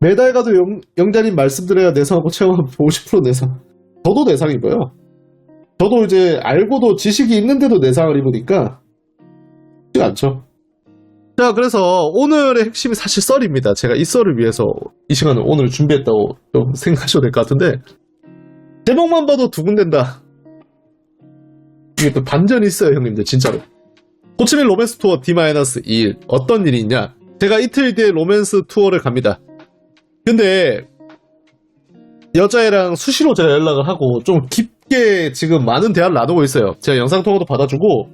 매달 가도 영자님 말씀드려야 내상하고 체험하면 50% 내상. 저도 내상 입어요. 저도 이제 알고도 지식이 있는데도 내상을 입으니까 쉽지 않죠. 자, 그래서 오늘의 핵심이 사실 썰입니다. 제가 이 썰을 위해서 이 시간을 오늘 준비했다고 좀 생각하셔도 될 것 같은데, 제목만 봐도 두근댄다. 이게 또 반전이 있어요, 형님들, 진짜로. 호치민 로맨스 투어 D-2일. 어떤 일이 있냐? 제가 이틀 뒤에 로맨스 투어를 갑니다. 근데 여자애랑 수시로 제가 연락을 하고 좀 깊게 지금 많은 대화를 나누고 있어요. 제가 영상통화도 받아주고.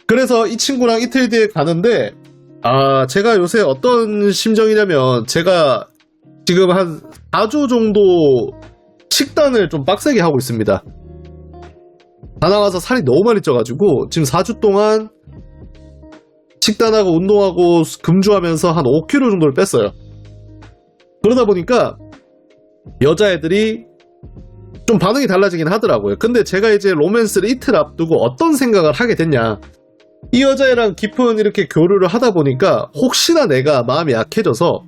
그래서 이 친구랑 이틀 뒤에 가는데, 제가 요새 어떤 심정이냐면, 제가 지금 한 4주 정도 식단을 좀 빡세게 하고 있습니다. 다 나가서 살이 너무 많이 쪄가지고 지금 4주 동안 식단하고 운동하고 금주하면서 한 5kg 정도를 뺐어요. 그러다 보니까 여자애들이 좀 반응이 달라지긴 하더라고요. 근데 제가 이제 로맨스를 이틀 앞두고 어떤 생각을 하게 됐냐, 이 여자애랑 깊은 이렇게 교류를 하다 보니까 혹시나 내가 마음이 약해져서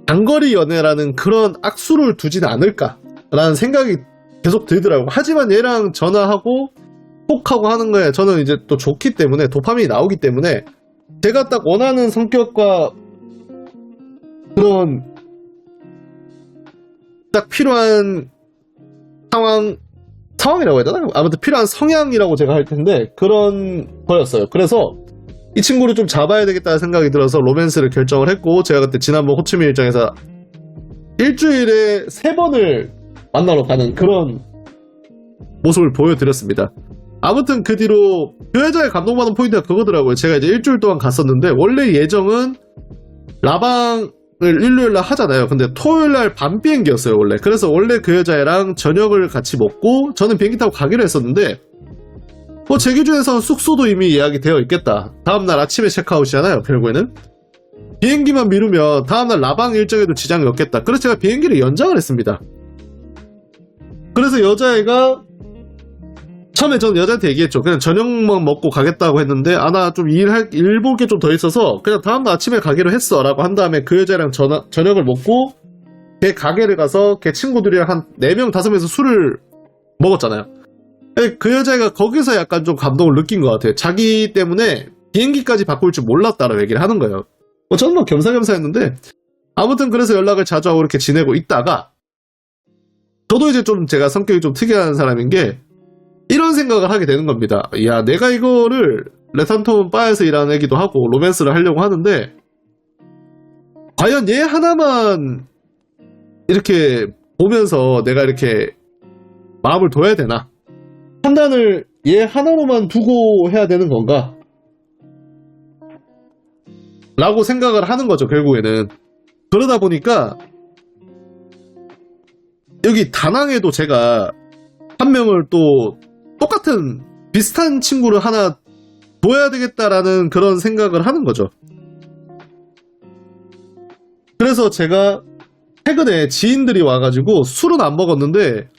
장거리 연애라는 그런 악수를 두진 않을까라는 생각이 계속 들더라고요. 하지만 얘랑 전화하고 톡하고 하는 거에 저는 이제 또 좋기 때문에, 도파민이 나오기 때문에 제가 딱 원하는 성격과 그런 딱 필요한 상황이라고 해야 되나? 아무튼 필요한 성향이라고 제가 할 텐데 그런 거였어요. 그래서 이 친구를 좀 잡아야 되겠다는 생각이 들어서 로맨스를 결정을 했고, 제가 그때 지난번 호치민 일정에서 일주일에 3번을 만나러 가는 그런 모습을 보여드렸습니다. 아무튼 그 뒤로 그 여자에 감동받은 포인트가 그거더라고요. 제가 이제 일주일 동안 갔었는데 원래 예정은 라방을 일요일날 하잖아요. 근데 토요일날 밤 비행기였어요, 원래. 그래서 원래 그 여자애랑 저녁을 같이 먹고 저는 비행기 타고 가기로 했었는데, 제 기준에서는 숙소도 이미 예약이 되어 있겠다. 다음날 아침에 체크아웃이잖아요, 결국에는. 비행기만 미루면 다음날 라방 일정에도 지장이 없겠다. 그래서 제가 비행기를 연장을 했습니다. 그래서 여자애가 처음에 저는 여자한테 얘기했죠. 그냥 저녁만 먹고 가겠다고 했는데, 나 좀 일 볼 게 좀 더 있어서 그냥 다음날 아침에 가기로 했어 라고 한 다음에 그 여자랑 저녁을 먹고 걔 가게를 가서 걔 친구들이랑 한 4명 5명에서 술을 먹었잖아요. 그 여자가 거기서 약간 좀 감동을 느낀 것 같아요. 자기 때문에 비행기까지 바꿀 줄 몰랐다라고 얘기를 하는 거예요. 저는 뭐 겸사겸사 했는데, 아무튼 그래서 연락을 자주 하고 이렇게 지내고 있다가, 저도 이제 좀 제가 성격이 좀 특이한 사람인 게 이런 생각을 하게 되는 겁니다. 야, 내가 이거를 레탄톤 바에서 일하는 애기도 하고 로맨스를 하려고 하는데 과연 얘 하나만 이렇게 보면서 내가 이렇게 마음을 둬야 되나? 판단을 얘 하나로만 두고 해야 되는 건가? 라고 생각을 하는 거죠, 결국에는. 그러다 보니까 여기 다낭에도 제가 한 명을 또 똑같은 비슷한 친구를 하나 둬야 되겠다라는 그런 생각을 하는 거죠. 그래서 제가 최근에 지인들이 와가지고 술은 안 먹었는데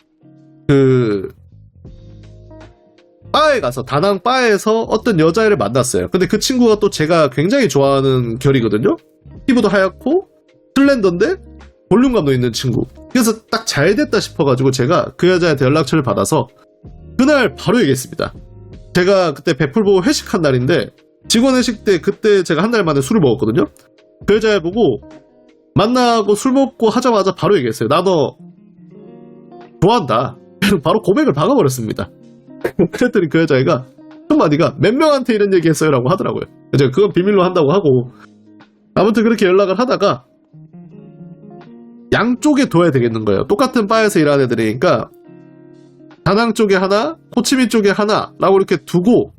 바에 가서, 다낭 바에서 어떤 여자애를 만났어요. 근데 그 친구가 또 제가 굉장히 좋아하는 결이거든요. 피부도 하얗고 슬렌더인데 볼륨감도 있는 친구. 그래서 딱 잘 됐다 싶어가지고 제가 그 여자한테 연락처를 받아서 그날 바로 얘기했습니다. 제가 그때 베풀보 회식한 날인데, 직원 회식 때 그때 제가 한 달 만에 술을 먹었거든요. 그 여자애 보고 만나고 술 먹고 하자마자 바로 얘기했어요. 나 너 좋아한다. 바로 고백을 박아버렸습니다. 그랬더니 그 여자애가 한마디가 몇 명한테 이런 얘기 했어요 라고 하더라고요. 제가 그건 비밀로 한다고 하고, 아무튼 그렇게 연락을 하다가 양쪽에 둬야 되겠는 거예요. 똑같은 바에서 일하는 애들이니까 다낭 쪽에 하나, 호치민 쪽에 하나 라고 이렇게 두고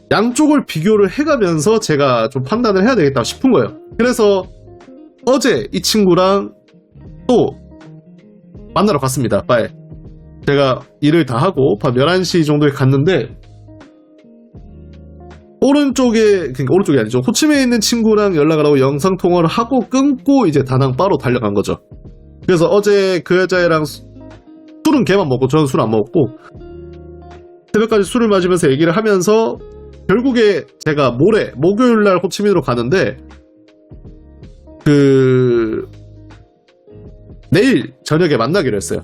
양쪽을 비교를 해가면서 제가 좀 판단을 해야 되겠다 싶은 거예요. 그래서 어제 이 친구랑 또 만나러 갔습니다, 바에. 제가 일을 다 하고 밤 11시 정도에 갔는데, 오른쪽이 아니죠. 호치민에 있는 친구랑 연락을 하고 영상통화를 하고 끊고 이제 다낭 바로 달려간 거죠. 그래서 어제 그 여자애랑 술은 걔만 먹고 저는 술 안 먹었고 새벽까지 술을 마시면서 얘기를 하면서 결국에 제가 목요일날 호치민으로 가는데 내일 저녁에 만나기로 했어요.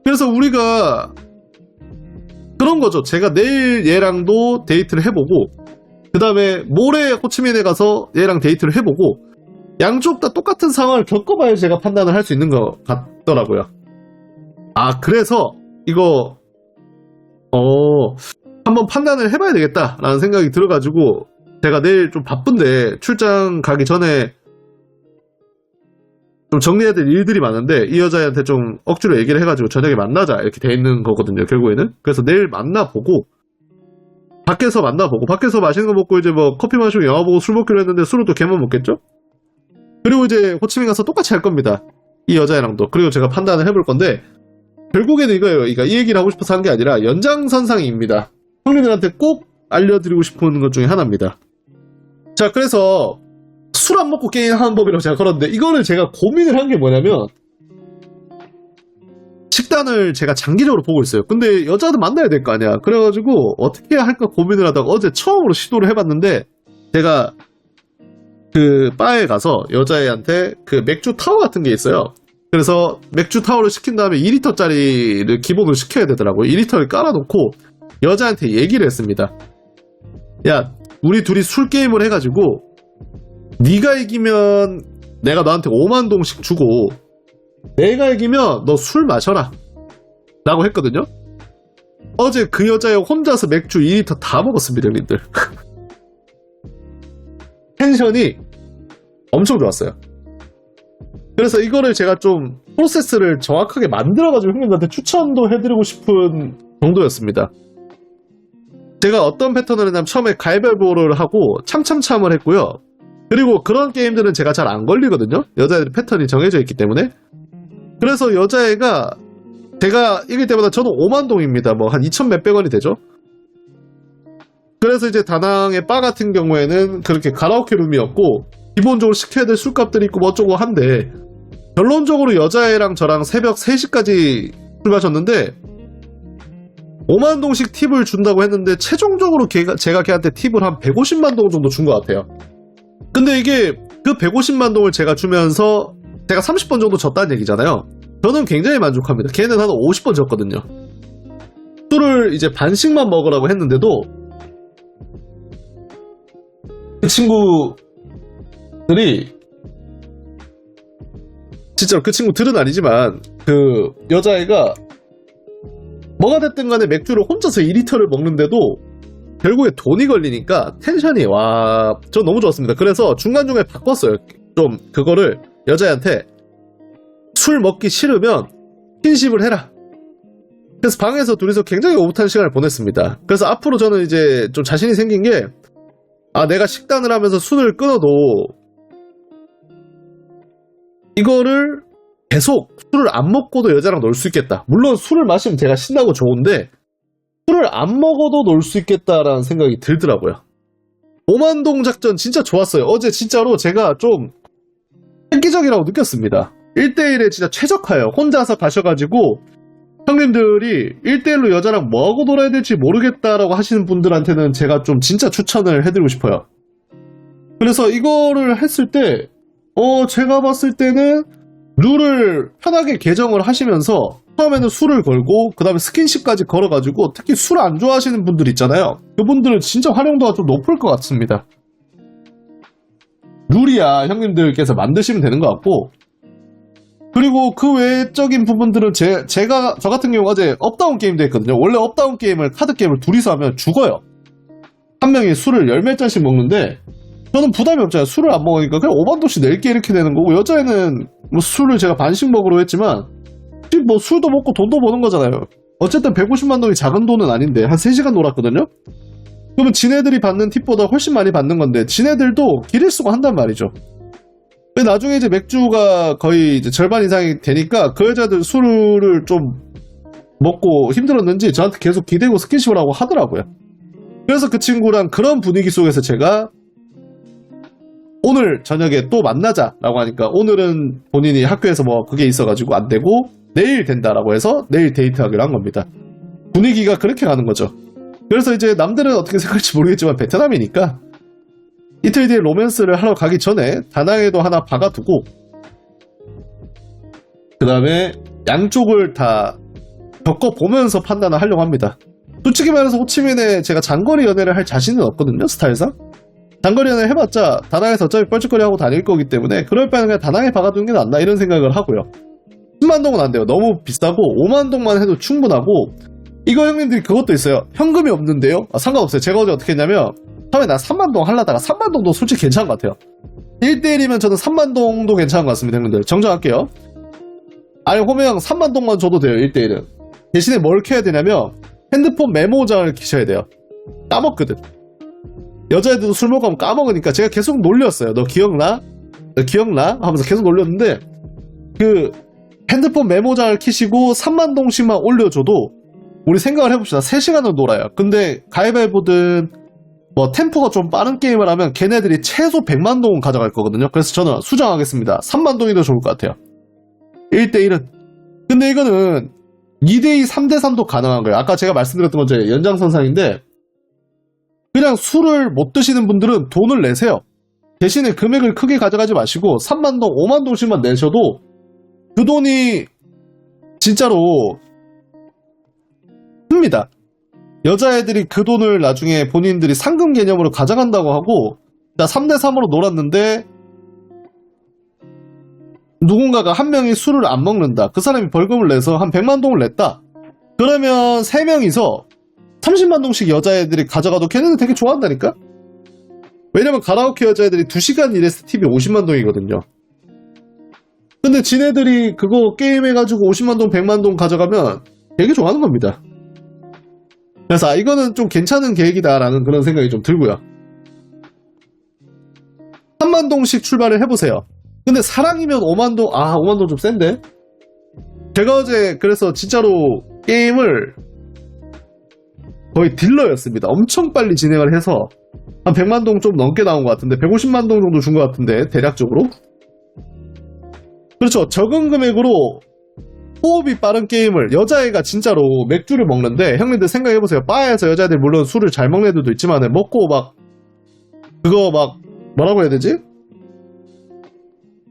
그래서 우리가 그런 거죠. 제가 내일 얘랑도 데이트를 해보고 그 다음에 모레 호치민에 가서 얘랑 데이트를 해보고 양쪽 다 똑같은 상황을 겪어봐야 제가 판단을 할 수 있는 것 같더라고요. 아, 그래서 이거 한번 판단을 해봐야 되겠다라는 생각이 들어가지고 제가 내일 좀 바쁜데 출장 가기 전에 좀 정리해야 될 일들이 많은데 이 여자애한테 좀 억지로 얘기를 해가지고 저녁에 만나자 이렇게 돼 있는 거거든요, 결국에는. 그래서 내일 만나보고 밖에서 맛있는 거 먹고 이제 뭐 커피 마시고 영화 보고 술 먹기로 했는데 술을 또 걔만 먹겠죠? 그리고 이제 호치민 가서 똑같이 할 겁니다, 이 여자애랑도. 그리고 제가 판단을 해볼 건데 결국에는 이거예요. 그러니까 이 얘기를 하고 싶어서 한 게 아니라 연장선상입니다. 형님들한테 꼭 알려드리고 싶은 것 중에 하나입니다. 자, 그래서 술 안 먹고 게임하는 법이라고 제가 걸었는데 이거를 제가 고민을 한 게 뭐냐면 식단을 제가 장기적으로 보고 있어요. 근데 여자도 만나야 될 거 아니야. 그래가지고 어떻게 할까 고민을 하다가 어제 처음으로 시도를 해봤는데 제가 그 바에 가서 여자애한테 그 맥주 타워 같은 게 있어요. 그래서 맥주 타워를 시킨 다음에 2리터짜리를 기본으로 시켜야 되더라고요. 2리터를 깔아놓고 여자한테 얘기를 했습니다. 야, 우리 둘이 술 게임을 해가지고 네가 이기면 내가 너한테 5만 동씩 주고 내가 이기면 너 술 마셔라 라고 했거든요. 어제 그 여자애 혼자서 맥주 2리터 다 먹었습니다, 형님들. 텐션이 엄청 좋았어요. 그래서 이거를 제가 좀 프로세스를 정확하게 만들어가지고 형님들한테 추천도 해드리고 싶은 정도였습니다. 제가 어떤 패턴을 했냐면 처음에 가위바위보를 하고 참참참을 했고요. 그리고 그런 게임들은 제가 잘 안 걸리거든요. 여자애들 패턴이 정해져 있기 때문에. 그래서 여자애가 제가 이길 때마다 저는 5만 동입니다. 뭐 한 2천 몇백 원이 되죠. 그래서 이제 다낭의 바 같은 경우에는 그렇게 가라오케 룸이었고 기본적으로 시켜야 될 술값들이 있고 뭐 어쩌고 한데 결론적으로 여자애랑 저랑 새벽 3시까지 술 마셨는데 5만 동씩 팁을 준다고 했는데 최종적으로 제가 걔한테 팁을 한 150만 동 정도 준 것 같아요. 근데 이게 그 150만 동을 제가 주면서 제가 30번 정도 졌다는 얘기잖아요. 저는 굉장히 만족합니다. 걔는 한 50번 졌거든요. 술을 이제 반씩만 먹으라고 했는데도 그 친구들이 진짜로 그 친구들은 아니지만 그 여자애가 뭐가 됐든 간에 맥주를 혼자서 2리터를 먹는데도 결국에 돈이 걸리니까 텐션이 전 너무 좋았습니다. 그래서 중간중간에 바꿨어요. 좀 그거를 여자애한테 술 먹기 싫으면 스킨십을 해라. 그래서 방에서 둘이서 굉장히 오붓한 시간을 보냈습니다. 그래서 앞으로 저는 이제 좀 자신이 생긴 게 내가 식단을 하면서 술을 끊어도 이거를 계속 술을 안 먹고도 여자랑 놀 수 있겠다. 물론 술을 마시면 제가 신나고 좋은데 술을 안 먹어도 놀 수 있겠다라는 생각이 들더라고요. 오만동 작전 진짜 좋았어요. 어제 진짜로 제가 좀 획기적이라고 느꼈습니다. 1대1에 진짜 최적화예요. 혼자서 가셔가지고 형님들이 1대1로 여자랑 뭐하고 놀아야 될지 모르겠다라고 하시는 분들한테는 제가 좀 진짜 추천을 해드리고 싶어요. 그래서 이거를 했을 때 제가 봤을 때는 룰을 편하게 개정을 하시면서 처음에는 술을 걸고 그 다음에 스킨십까지 걸어가지고 특히 술 안 좋아하시는 분들 있잖아요. 그분들은 진짜 활용도가 좀 높을 것 같습니다. 룰이야 형님들께서 만드시면 되는 것 같고, 그리고 그 외적인 부분들은 저 같은 경우 어제 업다운 게임도 했거든요. 원래 업다운 게임을 카드 게임을 둘이서 하면 죽어요. 한 명이 술을 10몇 잔씩 먹는데 저는 부담이 없잖아요. 술을 안 먹으니까 그냥 5만도씩 낼게 이렇게 되는 거고, 여자애는 뭐 술을 제가 반씩 먹으러 했지만 뭐 술도 먹고 돈도 버는 거잖아요. 어쨌든 150만 동이 작은 돈은 아닌데 한 3시간 놀았거든요. 그러면 지네들이 받는 팁보다 훨씬 많이 받는 건데 지네들도 길을 쓰고 한단 말이죠. 나중에 이제 맥주가 거의 이제 절반 이상이 되니까 그 여자들 술을 좀 먹고 힘들었는지 저한테 계속 기대고 스킨십을 하고 하더라고요. 그래서 그 친구랑 그런 분위기 속에서 제가 오늘 저녁에 또 만나자라고 하니까 오늘은 본인이 학교에서 뭐 그게 있어가지고 안 되고 내일 된다라고 해서 내일 데이트하기로 한 겁니다. 분위기가 그렇게 가는 거죠. 그래서 이제 남들은 어떻게 생각할지 모르겠지만 베트남이니까 이틀 뒤에 로맨스를 하러 가기 전에 다낭에도 하나 박아두고 그 다음에 양쪽을 다 겪어보면서 판단을 하려고 합니다. 솔직히 말해서 호치민에 제가 장거리 연애를 할 자신은 없거든요, 스타일상. 장거리 연애 해봤자 다낭에서 어차피 뻘쭘거리 하고 다닐 거기 때문에 그럴 바에는 그냥 다낭에 박아두는 게 낫나 이런 생각을 하고요. 10만 동은 안 돼요. 너무 비싸고 5만 동만 해도 충분하고. 이거 형님들이 그것도 있어요. 현금이 없는데요? 상관없어요. 제가 어제 어떻게 했냐면 처음에 나 3만 동 하려다가 3만 동도 솔직히 괜찮은 것 같아요. 1대1이면 저는 3만 동도 괜찮은 것 같습니다. 형님들 정정할게요. 아니 호명 3만 동만 줘도 돼요. 1대1은. 대신에 뭘 켜야 되냐면 핸드폰 메모장을 키셔야 돼요. 까먹거든. 여자애들도 술 먹으면 까먹으니까 제가 계속 놀렸어요. 너 기억나? 너 기억나? 하면서 계속 놀렸는데 그 핸드폰 메모장을 키시고 3만 동씩만 올려줘도 우리 생각을 해봅시다. 3시간을 놀아요. 근데 가위바위보든 뭐 템포가 좀 빠른 게임을 하면 걔네들이 최소 100만 동은 가져갈 거거든요. 그래서 저는 수정하겠습니다. 3만 동이 더 좋을 것 같아요. 1대1은. 근데 이거는 2대2, 3대3도 가능한 거예요. 아까 제가 말씀드렸던 건 제 연장선상인데 그냥 술을 못 드시는 분들은 돈을 내세요. 대신에 금액을 크게 가져가지 마시고 3만 동, 5만 동씩만 내셔도 그 돈이 진짜로 큽니다. 여자애들이 그 돈을 나중에 본인들이 상금 개념으로 가져간다고 하고 나 3대3으로 놀았는데 누군가가 한 명이 술을 안 먹는다. 그 사람이 벌금을 내서 한 100만 동을 냈다. 그러면 3명이서 30만 동씩 여자애들이 가져가도 걔네는 되게 좋아한다니까? 왜냐면 가라오케 여자애들이 2시간 일했을 때 팁이 50만 동이거든요. 근데 지네들이 그거 게임해가지고 50만 동, 100만 동 가져가면 되게 좋아하는 겁니다. 그래서 이거는 좀 괜찮은 계획이다라는 그런 생각이 좀 들고요. 3만 동씩 출발을 해보세요. 근데 사랑이면 5만 동, 5만 동 좀 센데? 제가 어제 그래서 진짜로 게임을 거의 딜러였습니다. 엄청 빨리 진행을 해서 한 100만 동 좀 넘게 나온 것 같은데 150만 동 정도 준 것 같은데 대략적으로. 그렇죠. 적은 금액으로 호흡이 빠른 게임을 여자애가 진짜로 맥주를 먹는데 형님들 생각해보세요. 바에서 여자애들 물론 술을 잘 먹는 애들도 있지만 먹고 막 그거 막 뭐라고 해야 되지?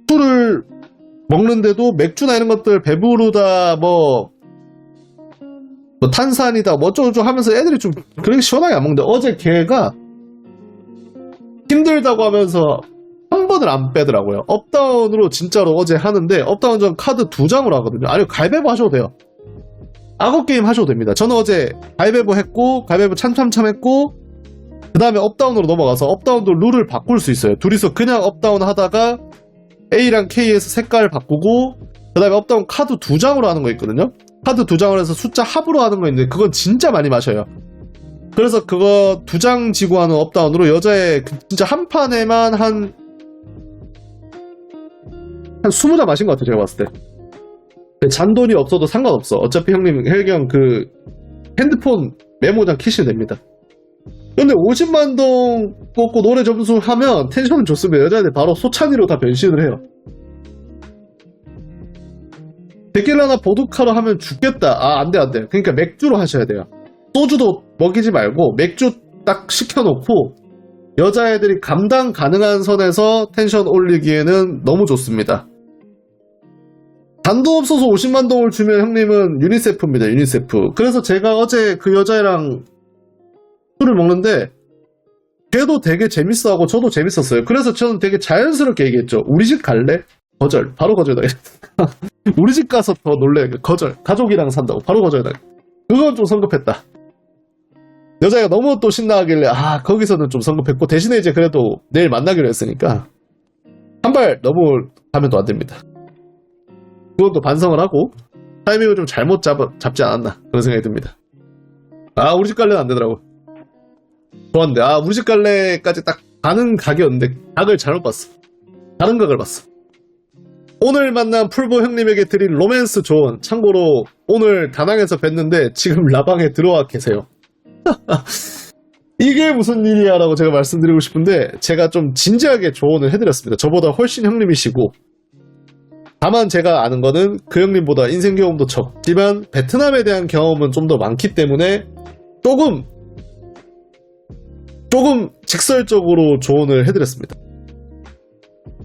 술을 먹는데도 맥주나 이런 것들 배부르다 뭐 탄산이다 뭐 어쩌고저쩌고 하면서 애들이 좀 그렇게 시원하게 안 먹는데 어제 걔가 힘들다고 하면서 한 번을 안 빼더라고요. 업다운으로 진짜로 어제 하는데 업다운 전 카드 2장으로 하거든요. 아니요 가위바위보 하셔도 돼요. 악어 게임 하셔도 됩니다. 저는 어제 가위바위보 했고 가위바위보 참참참 했고 그 다음에 업다운으로 넘어가서 업다운도 룰을 바꿀 수 있어요. 둘이서 그냥 업다운 하다가 A랑 K에서 색깔 바꾸고 그 다음에 업다운 카드 2장으로 하는 거 있거든요. 카드 2장을 해서 숫자 합으로 하는 거 있는데 그건 진짜 많이 마셔요. 그래서 그거 2장 지고 하는 업다운으로 여자애 진짜 한 판에만 한 20잔 마신 것 같아요. 제가 봤을 때. 잔돈이 없어도 상관없어. 어차피 형님 헬경 그 핸드폰 메모장 키시면 됩니다. 근데 50만 동 뽑고 노래 점수 하면 텐션은 좋습니다. 여자애들 바로 소찬이로 다 변신을 해요. 데킬라나 보드카로 하면 죽겠다. 안 돼. 그러니까 맥주로 하셔야 돼요. 소주도 먹이지 말고 맥주 딱 시켜놓고 여자애들이 감당 가능한 선에서 텐션 올리기에는 너무 좋습니다. 단도 없어서 50만 동을 주면 형님은 유니세프입니다. 유니세프. 그래서 제가 어제 그 여자애랑 술을 먹는데 걔도 되게 재밌어하고 저도 재밌었어요. 그래서 저는 되게 자연스럽게 얘기했죠. 우리 집 갈래? 거절. 바로 거절당했어. 우리 집 가서 더 놀래. 거절. 가족이랑 산다고. 바로 거절당했어. 그건 좀 성급했다. 여자애가 너무 또 신나하길래 거기서는 좀 성급했고 대신에 이제 그래도 내일 만나기로 했으니까 한 발 너무 가면 또 안 됩니다. 그건 또 반성을 하고 타이밍을 좀 잘못 잡지 않았나 그런 생각이 듭니다. 우리 집 갈래는 안 되더라고. 좋았는데 우리 집 갈래까지 딱 가는 각이었는데 각을 잘못 봤어. 다른 각을 봤어. 오늘 만난 풀보 형님에게 드린 로맨스 조언. 참고로 오늘 다낭에서 뵀는데 지금 라방에 들어와 계세요. 이게 무슨 일이야 라고 제가 말씀드리고 싶은데 제가 좀 진지하게 조언을 해드렸습니다. 저보다 훨씬 형님이시고 다만 제가 아는 거는 그 형님보다 인생 경험도 적지만 베트남에 대한 경험은 좀 더 많기 때문에 조금 직설적으로 조언을 해드렸습니다.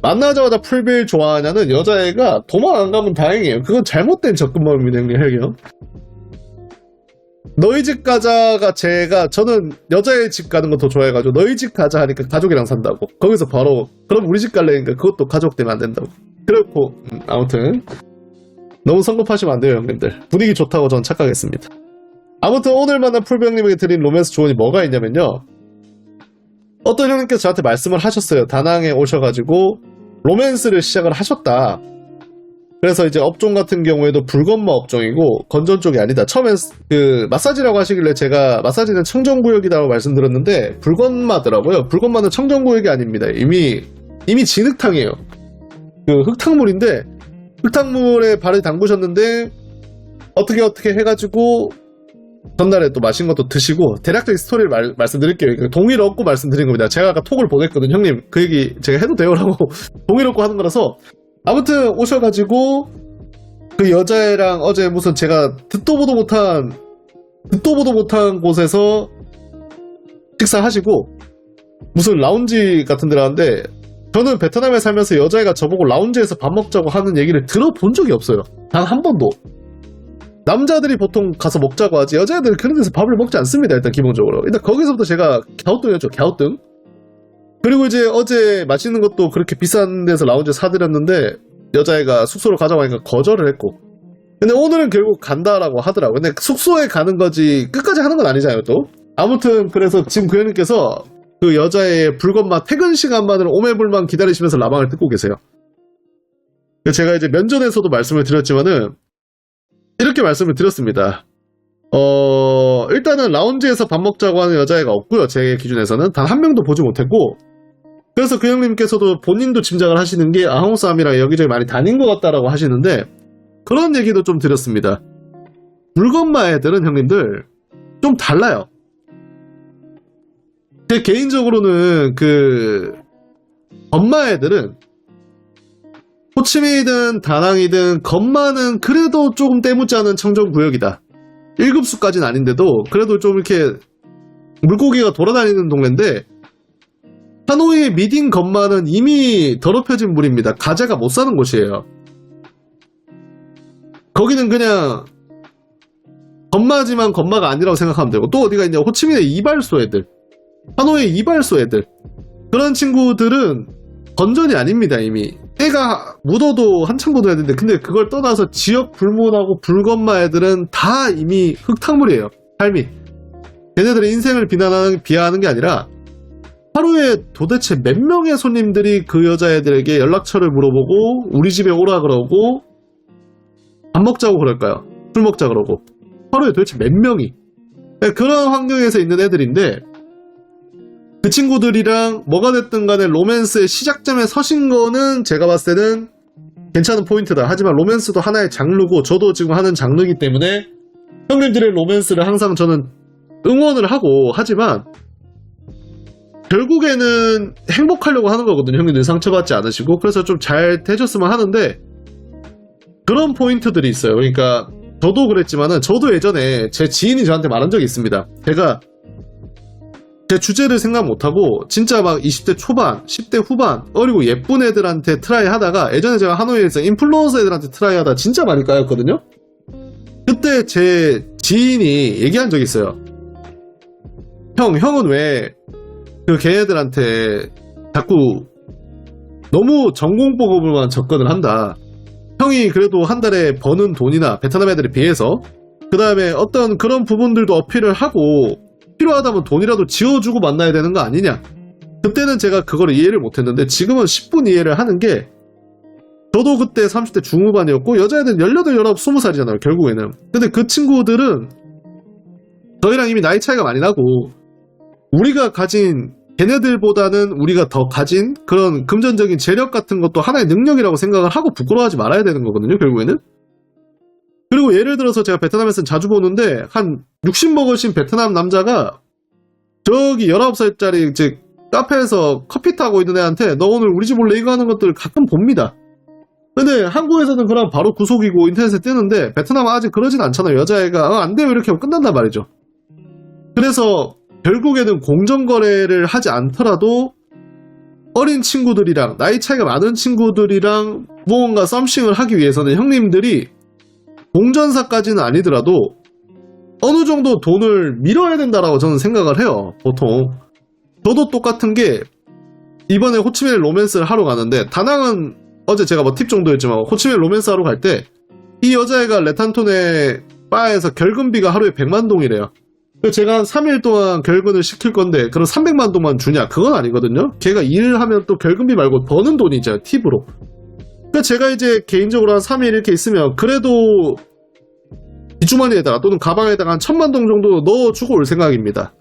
만나자마자 풀빌 좋아하냐는 여자애가 도망 안 가면 다행이에요. 그건 잘못된 접근법입니다, 형님. 헬기요. 너희 집 가자가 저는 여자애 집 가는 거 더 좋아해가지고 너희 집 가자 하니까 가족이랑 산다고. 거기서 바로 그럼 우리 집 갈래니까 그것도 가족 때문에 안 된다고. 그렇고 아무튼 너무 성급하시면 안 돼요, 형님들. 분위기 좋다고 전 착각했습니다. 아무튼 오늘 만난 풀비 형님에게 드린 로맨스 조언이 뭐가 있냐면요. 어떤 형님께서 저한테 말씀을 하셨어요. 다낭에 오셔가지고 로맨스를 시작을 하셨다. 그래서 이제 업종 같은 경우에도 불건마 업종이고 건전 쪽이 아니다. 처음엔 그 마사지라고 하시길래 제가 마사지는 청정구역이라고 말씀드렸는데 불건마더라고요. 불건마는 청정구역이 아닙니다. 이미 진흙탕이에요. 그 흙탕물인데 흙탕물에 발을 담그셨는데 어떻게 해가지고 전날에 또 맛있는 것도 드시고 대략적인 스토리를 말씀드릴게요. 동의를 얻고 말씀드린 겁니다. 제가 아까 톡을 보냈거든요. 형님 그 얘기 제가 해도 돼요? 라고 동의를 얻고 하는 거라서 아무튼 오셔가지고 그 여자애랑 어제 무슨 제가 듣도 보도 못한 곳에서 식사하시고 무슨 라운지 같은 데 가는데 저는 베트남에 살면서 여자애가 저보고 라운지에서 밥 먹자고 하는 얘기를 들어본 적이 없어요. 단 한 번도. 남자들이 보통 가서 먹자고 하지 여자애들은 그런 데서 밥을 먹지 않습니다. 일단 기본적으로. 일단 거기서부터 제가 갸우뚱이었죠. 갸우뚱. 그리고 이제 어제 맛있는 것도 그렇게 비싼 데서 라운지 사드렸는데 여자애가 숙소로 가자고 하니까 거절을 했고 근데 오늘은 결국 간다라고 하더라고요. 근데 숙소에 가는 거지 끝까지 하는 건 아니잖아요 또. 아무튼 그래서 지금 그 형님께서 그 여자의 불건마 퇴근 시간만을 오매불만 기다리시면서 라방을 듣고 계세요. 제가 이제 면전에서도 말씀을 드렸지만은 이렇게 말씀을 드렸습니다. 일단은 라운지에서 밥 먹자고 하는 여자애가 없고요. 제 기준에서는 단 한 명도 보지 못했고 그래서 그 형님께서도 본인도 짐작을 하시는 게 한국 사람이랑 여기저기 많이 다닌 것 같다라고 하시는데 그런 얘기도 좀 드렸습니다. 불건마 애들은 형님들 좀 달라요. 제 개인적으로는 그 건마 애들은 호치민이든 다낭이든 건마는 그래도 조금 때묻지 않은 청정구역이다. 1급수까지는 아닌데도 그래도 좀 이렇게 물고기가 돌아다니는 동네인데 하노이의 미딘 건마는 이미 더럽혀진 물입니다. 가재가 못 사는 곳이에요. 거기는 그냥 건마지만 건마가 아니라고 생각하면 되고 또 어디가 있냐 호치민의 이발소 애들 하노이의 이발소 애들 그런 친구들은 건전이 아닙니다. 이미 때가 묻어도 한참 묻어야 되는데 근데 그걸 떠나서 지역 불문하고 불건마 애들은 다 이미 흙탕물이에요. 삶이 걔네들의 인생을 비하하는 게 아니라 하루에 도대체 몇 명의 손님들이 그 여자애들에게 연락처를 물어보고 우리 집에 오라 그러고 밥 먹자고 그럴까요? 술 먹자 그러고 하루에 도대체 몇 명이 그런 환경에서 있는 애들인데 그 친구들이랑 뭐가 됐든 간에 로맨스의 시작점에 서신 거는 제가 봤을 때는 괜찮은 포인트다. 하지만 로맨스도 하나의 장르고 저도 지금 하는 장르이기 때문에 형님들의 로맨스를 항상 저는 응원을 하고 하지만 결국에는 행복하려고 하는 거거든요. 형님들 상처받지 않으시고 그래서 좀 잘 되셨으면 하는데 그런 포인트들이 있어요. 그러니까 저도 그랬지만은 저도 예전에 제 지인이 저한테 말한 적이 있습니다. 제가 제 주제를 생각 못하고 진짜 막 20대 초반, 10대 후반 어리고 예쁜 애들한테 트라이 하다가 예전에 제가 하노이에서 인플루언서 애들한테 트라이 하다 진짜 많이 까였거든요. 그때 제 지인이 얘기한 적이 있어요. 형은 왜 그 걔네들한테 자꾸 너무 전공보급으로만 접근을 한다. 형이 그래도 한 달에 버는 돈이나 베트남 애들에 비해서 그 다음에 어떤 그런 부분들도 어필을 하고 필요하다면 돈이라도 지어주고 만나야 되는 거 아니냐. 그때는 제가 그걸 이해를 못했는데 지금은 10분 이해를 하는 게 저도 그때 30대 중후반이었고 여자애들은 18, 19, 20살이잖아요 결국에는. 근데 그 친구들은 저희랑 이미 나이 차이가 많이 나고 우리가 가진 걔네들보다는 우리가 더 가진 그런 금전적인 재력 같은 것도 하나의 능력이라고 생각을 하고 부끄러워하지 말아야 되는 거거든요 결국에는. 그리고 예를 들어서 제가 베트남에서는 자주 보는데 한 60 먹으신 베트남 남자가 저기 19살짜리 이제 카페에서 커피 타고 있는 애한테 너 오늘 우리 집 올래 이거 하는 것들 가끔 봅니다. 근데 한국에서는 그럼 바로 구속이고 인터넷에 뜨는데 베트남은 아직 그러진 않잖아요. 여자애가 안 돼요 이렇게 하면 끝난단 말이죠. 그래서 결국에는 공정거래를 하지 않더라도 어린 친구들이랑 나이 차이가 많은 친구들이랑 무언가 썸씽을 하기 위해서는 형님들이 동전사까지는 아니더라도 어느 정도 돈을 밀어야 된다라고 저는 생각을 해요. 보통 저도 똑같은 게 이번에 호치민 로맨스를 하러 가는데 다낭은 어제 제가 뭐 팁 정도였지만 호치민 로맨스 하러 갈 때 이 여자애가 레탄톤의 바에서 결근비가 하루에 100만 동이래요. 제가 한 3일 동안 결근을 시킬 건데 그럼 300만 동만 주냐? 그건 아니거든요. 걔가 일을 하면 또 결근비 말고 버는 돈이 있잖아요. 팁으로. 그러니까 제가 이제 개인적으로 한 3일 이렇게 있으면 그래도 뒷주머니에다가 또는 가방에다가 한 1000만 동 정도 넣어주고 올 생각입니다.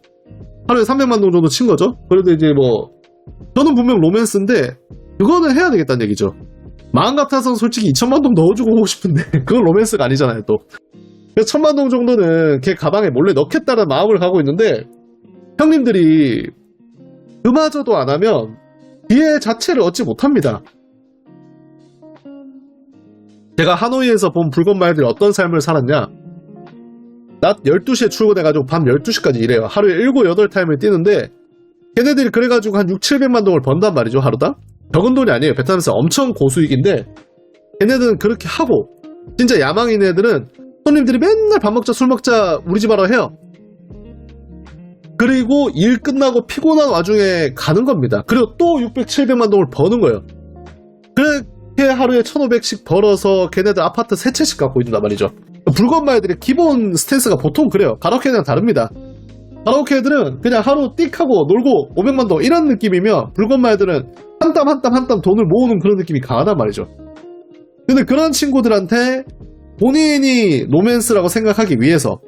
하루에 300만 동 정도 친 거죠. 그래도 이제 뭐 저는 분명 로맨스인데 그거는 해야 되겠다는 얘기죠. 마음 같아서는 솔직히 2000만 동 넣어주고 오고 싶은데 그건 로맨스가 아니잖아요 또. 그래서 1000만 동 정도는 걔 가방에 몰래 넣겠다는 마음을 갖고 있는데 형님들이 그마저도 안 하면 기회 자체를 얻지 못합니다. 제가 하노이에서 본 불건말들이 어떤 삶을 살았냐. 낮 12시에 출근해가지고 밤 12시까지 일해요. 하루에 7, 8타임을 뛰는데 걔네들이 그래가지고 한 6, 700만 동을 번단 말이죠 하루당. 적은 돈이 아니에요. 베트남에서 엄청 고수익인데 걔네들은 그렇게 하고 진짜 야망인 애들은 손님들이 맨날 밥 먹자 술 먹자 우리 집 와라 해요. 그리고 일 끝나고 피곤한 와중에 가는 겁니다. 그리고 또 600, 700만 동을 버는 거예요. 그렇게 하루에 1500씩 벌어서 걔네들 아파트 3채씩 갖고 있단 말이죠. 불건마애들의 기본 스탠스가 보통 그래요. 가라오케랑 다릅니다. 가라오케 애들은 그냥 하루 띡 하고 놀고 500만 동 이런 느낌이면 불건마애들은 한 땀 한 땀 한 땀 돈을 모으는 그런 느낌이 강하단 말이죠. 근데 그런 친구들한테 본인이 로맨스라고 생각하기 위해서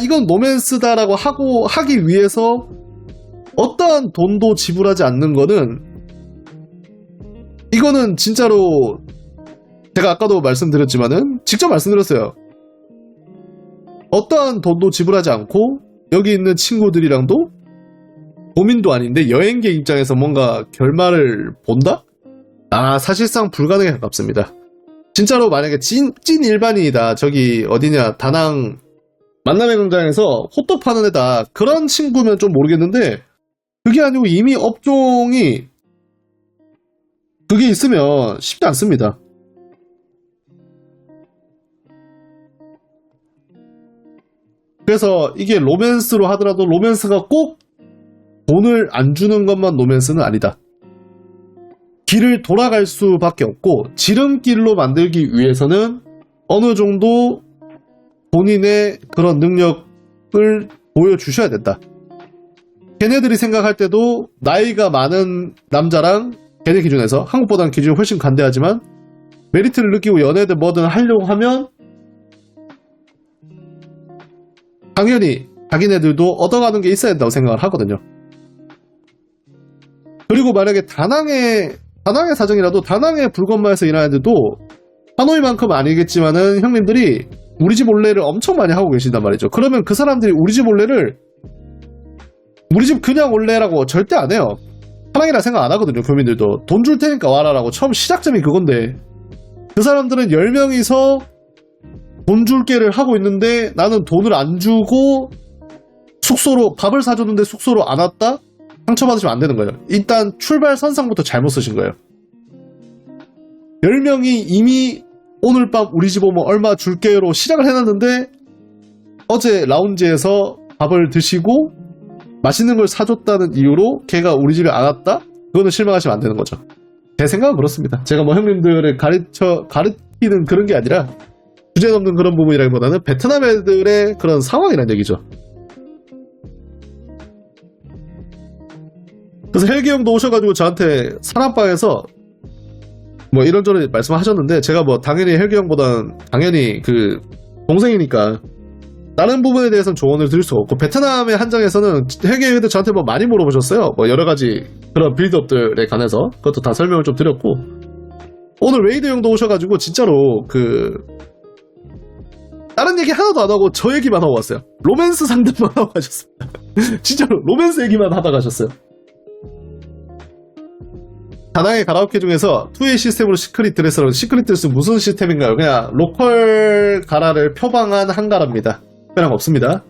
이건 로맨스다라고 하기 위해서 어떠한 돈도 지불하지 않는 거는 이거는 진짜로 제가 아까도 말씀드렸지만은 직접 말씀드렸어요. 어떠한 돈도 지불하지 않고 여기 있는 친구들이랑도 고민도 아닌데 여행객 입장에서 뭔가 결말을 본다? 사실상 불가능에 가깝습니다. 진짜로 만약에 찐 일반인이다. 저기 어디냐 다낭 만남의 광장에서 호떡 파는 애다. 그런 친구면 좀 모르겠는데 그게 아니고 이미 업종이 그게 있으면 쉽지 않습니다. 그래서 이게 로맨스로 하더라도 로맨스가 꼭 돈을 안 주는 것만 로맨스는 아니다. 길을 돌아갈 수밖에 없고 지름길로 만들기 위해서는 어느 정도 본인의 그런 능력을 보여주셔야 된다. 걔네들이 생각할 때도 나이가 많은 남자랑 걔네 기준에서 한국보다는 기준이 훨씬 간대하지만 메리트를 느끼고 연애든 뭐든 하려고 하면 당연히 자기네들도 얻어가는 게 있어야 된다고 생각을 하거든요. 그리고 만약에 다낭의 사정이라도 다낭의 불건마에서 일하는 애들도 하노이만큼 아니겠지만은 형님들이 우리 집 올레를 엄청 많이 하고 계신단 말이죠. 그러면 그 사람들이 우리 집 올레를 우리 집 그냥 올레라고 절대 안 해요. 사랑이라 생각 안 하거든요. 교민들도 돈 줄 테니까 와라라고 처음 시작점이 그건데 그 사람들은 10명이서 돈 줄게를 하고 있는데 나는 돈을 안 주고 숙소로 밥을 사줬는데 숙소로 안 왔다? 상처받으시면 안 되는 거예요. 일단 출발 선상부터 잘못 쓰신 거예요. 10명이 이미 오늘 밤 우리 집 오면 얼마 줄게요로 시작을 해놨는데 어제 라운지에서 밥을 드시고 맛있는 걸 사줬다는 이유로 걔가 우리 집에 안 왔다? 그거는 실망하시면 안 되는 거죠. 제 생각은 그렇습니다. 제가 뭐 형님들을 가르치는 그런 게 아니라 주제 넘는 그런 부분이라기보다는 베트남 애들의 그런 상황이란 얘기죠. 그래서 헬기 형도 오셔가지고 저한테 사람방에서 뭐 이런저런 말씀을 하셨는데 제가 뭐 당연히 헬기 형보다는 당연히 그 동생이니까 다른 부분에 대해서는 조언을 드릴 수가 없고 베트남의 한정에서는 헬기 형도 저한테 뭐 많이 물어보셨어요. 뭐 여러 가지 그런 빌드업들에 관해서 그것도 다 설명을 좀 드렸고 오늘 웨이드 형도 오셔가지고 진짜로 그 다른 얘기 하나도 안 하고 저 얘기만 하고 왔어요. 로맨스 상담만 하고 가셨습니다. 진짜로 로맨스 얘기만 하다 가셨어요. 다낭의 가라오케 중에서 2웨이 시스템으로 시크릿 드레스라고 시크릿 드레스 무슨 시스템인가요? 그냥 로컬 가라를 표방한 한 가라입니다. 특별한 거 없습니다.